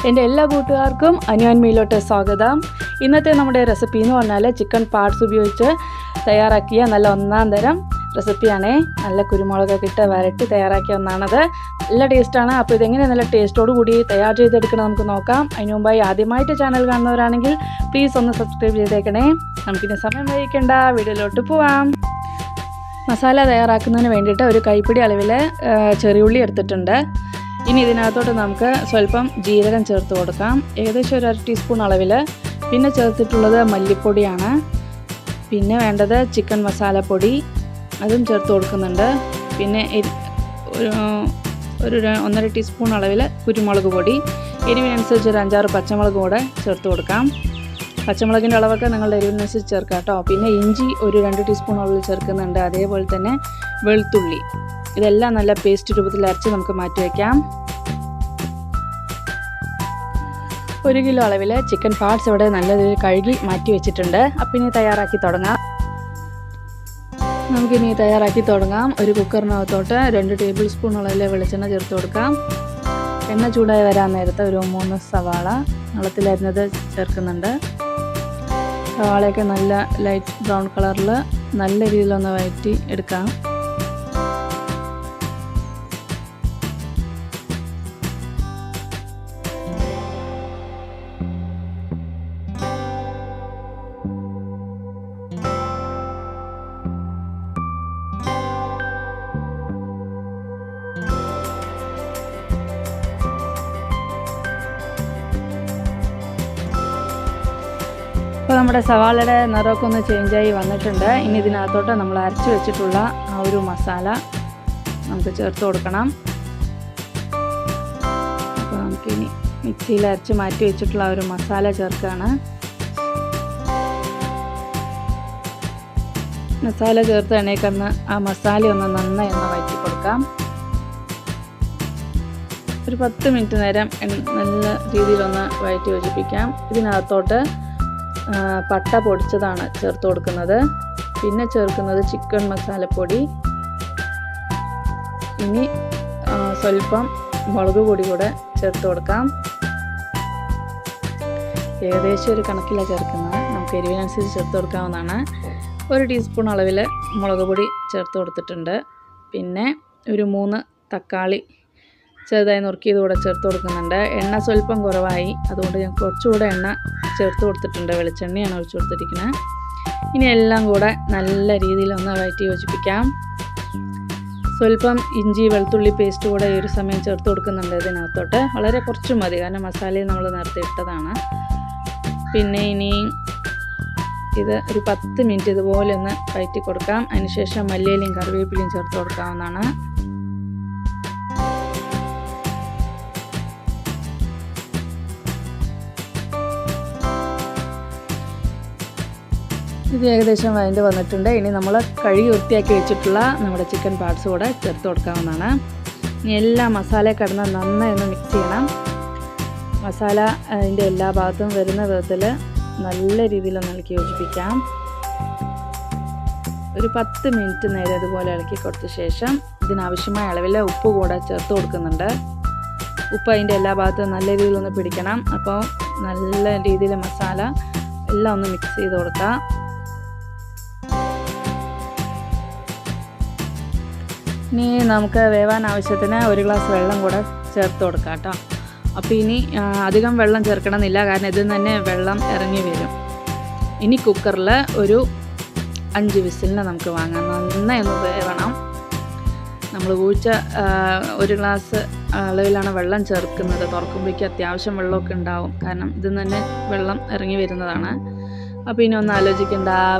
എൻ്റെ എല്ലാ കൂട്ടുകാർക്കും അനുവാൻ മീലോട്ട് സ്വാഗതം. ഇന്നത്തെ നമ്മുടെ റെസിപ്പി എന്ന് പറഞ്ഞാൽ ചിക്കൻ പാർട്സ് ഉപയോഗിച്ച് തയ്യാറാക്കിയ നല്ല ഒന്നാം തരം റെസിപ്പിയാണേ. നല്ല കുരുമുളകൊക്കെ ഇട്ട് വരട്ടി തയ്യാറാക്കിയ ഒന്നാണത്. നല്ല ടേസ്റ്റാണ്. അപ്പോൾ ഇതെങ്ങനെ നല്ല ടേസ്റ്റോട് കൂടി തയ്യാർ ചെയ്തെടുക്കണം നമുക്ക് നോക്കാം. അതിന് മുമ്പായി ആദ്യമായിട്ട് ചാനൽ കാണുന്നവരാണെങ്കിൽ പ്ലീസ് ഒന്ന് സബ്സ്ക്രൈബ് ചെയ്തേക്കണേ. നമുക്കിനി സമയം വഹിക്കേണ്ട, വീഡിയോയിലോട്ട് പോവാം. മസാല തയ്യാറാക്കുന്നതിന് വേണ്ടിയിട്ട് ഒരു കൈപ്പിടി അളവിൽ ചെറിയുള്ളി എടുത്തിട്ടുണ്ട്. ഇനി ഇതിനകത്തോട്ട് നമുക്ക് സ്വല്പം ജീരകം ചേർത്ത് കൊടുക്കാം, ഏകദേശം ഒരു 1 ടീസ്പൂൺ അളവിൽ. പിന്നെ ചേർത്തിട്ടുള്ളത് മല്ലിപ്പൊടിയാണ്. പിന്നെ വേണ്ടത് ചിക്കൻ മസാലപ്പൊടി, അതും ചേർത്ത് കൊടുക്കുന്നുണ്ട്. പിന്നെ ഒരു 1.5 ടീസ്പൂൺ അളവിൽ കുരുമുളക് പൊടി, എരിവിനനുസരിച്ച് ഒരു 5-6 പച്ചമുളക് കൂടെ ചേർത്ത് കൊടുക്കാം. പച്ചമുളകിൻ്റെ അളവൊക്കെ നിങ്ങളുടെ എരിവിനനുസരിച്ച് ചേർക്കാം കേട്ടോ. പിന്നെ ഇഞ്ചി ഒരു 2 ടീസ്പൂൺ അളവിൽ ചേർക്കുന്നുണ്ട്. അതേപോലെ തന്നെ വെളുത്തുള്ളി, ഇതെല്ലാം നല്ല പേസ്റ്റ് രൂപത്തിൽ അരച്ച് നമുക്ക് മാറ്റി വയ്ക്കാം. 1 കിലോ അളവിൽ ചിക്കൻ പാർട്സ് ഇവിടെ നല്ല രീതിയിൽ കഴുകി മാറ്റി വെച്ചിട്ടുണ്ട്. അപ്പം ഇനി തയ്യാറാക്കി തുടങ്ങാം. നമുക്കിനി തയ്യാറാക്കി തുടങ്ങാം. ഒരു കുക്കറിനകത്തോട്ട് 2 ടേബിൾ സ്പൂൺ അളവിൽ വെളിച്ചെണ്ണ ചേർത്ത് കൊടുക്കാം. എണ്ണ ചൂടായി വരാൻ നേരത്തെ ഒരു 3 സവാള നീളത്തിലരിഞ്ഞത് ചേർക്കുന്നുണ്ട്. സവാളയൊക്കെ നല്ല ലൈറ്റ് ബ്രൗൺ കളറിൽ നല്ല രീതിയിലൊന്ന് വഴറ്റി എടുക്കാം. അപ്പോൾ നമ്മുടെ സവാളയുടെ നിറമൊക്കെ ഒന്ന് ചേഞ്ചായി വന്നിട്ടുണ്ട്. ഇനി ഇതിനകത്തോട്ട് നമ്മൾ അരച്ച് വെച്ചിട്ടുള്ള ആ ഒരു മസാല നമുക്ക് ചേർത്ത് കൊടുക്കണം. അപ്പോൾ നമുക്കിനി മിക്സിയിൽ അരച്ച് മാറ്റി വെച്ചിട്ടുള്ള ആ ഒരു മസാല ചേർക്കുകയാണ്. മസാല ചേർത്ത് എണ്ണയ്ക്കന്ന് ആ മസാല ഒന്ന് നന്നായി വഴറ്റി കൊടുക്കാം. ഒരു 10 മിനിറ്റ് നേരം നല്ല രീതിയിലൊന്ന് വഴറ്റി യോജിപ്പിക്കാം. ഇതിനകത്തോട്ട് പട്ട പൊടിച്ചതാണ് ചേർത്ത് കൊടുക്കുന്നത്. പിന്നെ ചേർക്കുന്നത് ചിക്കൻ മസാലപ്പൊടി. ഇനി സ്വല്പം മുളക് പൊടി കൂടെ ചേർത്ത് കൊടുക്കാം. ഏകദേശം ഒരു കണക്കിലാണ് ചേർക്കുന്നത്, നമുക്ക് എരിവിനനുസരിച്ച് ചേർത്ത് കൊടുക്കാവുന്നതാണ്. 1 ടീസ്പൂൺ അളവിൽ മുളക് പൊടി ചേർത്ത് കൊടുത്തിട്ടുണ്ട്. പിന്നെ ഒരു 3 തക്കാളി ചെറുതായി നുറുക്കിയത് കൂടെ ചേർത്ത് കൊടുക്കുന്നുണ്ട്. എണ്ണ സ്വല്പം കുറവായി, അതുകൊണ്ട് ഞാൻ കുറച്ചുകൂടെ എണ്ണ ചേർത്ത് കൊടുത്തിട്ടുണ്ട്. വെളിച്ചെണ്ണയാണ് ഒഴിച്ചു കൊടുത്തിരിക്കുന്നത്. ഇനി എല്ലാം കൂടെ നല്ല രീതിയിലൊന്ന് വഴറ്റി യോജിപ്പിക്കാം. സ്വല്പം ഇഞ്ചി വെളുത്തുള്ളി പേസ്റ്റ് കൂടെ ഈ ഒരു സമയം ചേർത്ത് കൊടുക്കുന്നുണ്ട് ഇതിനകത്തോട്ട്. വളരെ കുറച്ച് മതി, കാരണം മസാലയും നമ്മൾ നേരത്തെ ഇട്ടതാണ്. പിന്നെ ഇനി ഇത് ഒരു 10 മിനിറ്റ് ഇതുപോലെ ഒന്ന് വഴറ്റി കൊടുക്കാം. അതിനുശേഷം മല്ലിയിലയും കറിവേപ്പിലയും ചേർത്ത് കൊടുക്കാവുന്നതാണ്. ഇത് ഏകദേശം വഴണ്ട് വന്നിട്ടുണ്ട്. ഇനി നമ്മൾ കഴുകി വൃത്തിയാക്കി വെച്ചിട്ടുള്ള നമ്മുടെ ചിക്കൻ പാർട്സ് കൂടെ ചേർത്ത് കൊടുക്കാവുന്നതാണ്. ഇനി എല്ലാ മസാല കിടന്ന് നന്നായി ഒന്ന് മിക്സ് ചെയ്യണം. മസാല അതിൻ്റെ എല്ലാ ഭാഗത്തും വരുന്ന വിധത്തിൽ നല്ല രീതിയിലൊന്ന് ഇളക്കി യോജിപ്പിക്കാം. ഒരു 10 മിനിറ്റ് നേരം ഇതുപോലെ ഇളക്കി കൊടുത്ത ശേഷം ഇതിനാവശ്യമായ അളവിൽ ഉപ്പ് കൂടെ ചേർത്ത് കൊടുക്കുന്നുണ്ട്. ഉപ്പ് അതിൻ്റെ എല്ലാ ഭാഗത്തും നല്ല രീതിയിലൊന്ന് പിടിക്കണം. അപ്പോൾ നല്ല രീതിയിൽ മസാല എല്ലാം ഒന്ന് മിക്സ് ചെയ്ത് കൊടുക്കാം. ഇനി നമുക്ക് വേവാൻ ആവശ്യത്തിന് 1 ഗ്ലാസ് വെള്ളം കൂടെ ചേർത്ത് കൊടുക്കാം കേട്ടോ. അപ്പോൾ ഇനി അധികം വെള്ളം ചേർക്കണമെന്നില്ല, കാരണം ഇതിൽ തന്നെ വെള്ളം ഇറങ്ങി വരും. ഇനി കുക്കറിൽ ഒരു 5 വിസിലിന് നമുക്ക് വാങ്ങാം. നന്നായി ഒന്ന് വേവണം. നമ്മൾ ഊച്ച 1 ഗ്ലാസ് അളവിലാണ് വെള്ളം ചേർക്കുന്നത്. തുറക്കുമ്പോഴേക്കും അത്യാവശ്യം വെള്ളമൊക്കെ ഉണ്ടാവും, കാരണം ഇതിൽ തന്നെ വെള്ളം ഇറങ്ങി വരുന്നതാണ്. അപ്പോൾ ഇനി ഒന്ന് ആലോചിക്കേണ്ട, ആ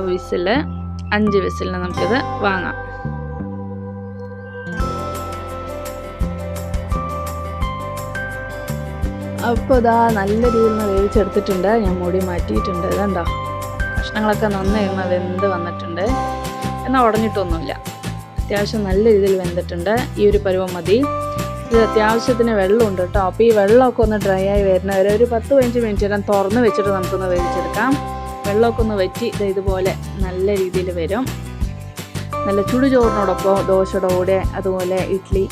5 വിസിലിന് നമുക്കിത് വാങ്ങാം. അപ്പോൾ ഇതാ നല്ല രീതിയിൽ നിന്ന് വേവിച്ചെടുത്തിട്ടുണ്ട്. ഞാൻ മൂടി മാറ്റിയിട്ടുണ്ട്. ഇതുണ്ടോ, കഷ്ണങ്ങളൊക്കെ നന്നായി വെന്ത് വന്നിട്ടുണ്ട്. എന്നാൽ ഉടഞ്ഞിട്ടൊന്നുമില്ല, അത്യാവശ്യം നല്ല രീതിയിൽ വെന്തിട്ടുണ്ട്. ഈ ഒരു പരുവം മതി. ഇത് അത്യാവശ്യത്തിന് വെള്ളമുണ്ട് കേട്ടോ. അപ്പോൾ ഈ വെള്ളമൊക്കെ ഒന്ന് ഡ്രൈ ആയി വരുന്നവരെ ഒരു 10-15 മിനിറ്റ് നേരം തുറന്ന് വെച്ചിട്ട് നമുക്കൊന്ന് വേവിച്ചെടുക്കാം. വെള്ളമൊക്കെ ഒന്ന് വറ്റി ഇതുപോലെ നല്ല രീതിയിൽ വരും. നല്ല ചുടുചോറിനോടൊപ്പം, ദോശയുടെ കൂടെ, അതുപോലെ ഇഡ്ഡലി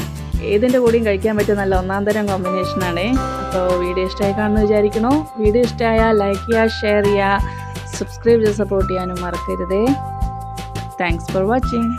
ഏതിൻ്റെ കൂടെയും കഴിക്കാൻ പറ്റിയ നല്ല ഒന്നാം തരം കോമ്പിനേഷനാണ്. അപ്പോൾ വീഡിയോ ഇഷ്ടമായി കാണുമെന്ന് വിചാരിക്കണോ? വീഡിയോ ഇഷ്ടമായാൽ ലൈക്ക് ചെയ്യുക, ഷെയർ ചെയ്യുക, സബ്സ്ക്രൈബ് ചെയ്ത് സപ്പോർട്ട് ചെയ്യാനും മറക്കരുതേ. Thanks for watching.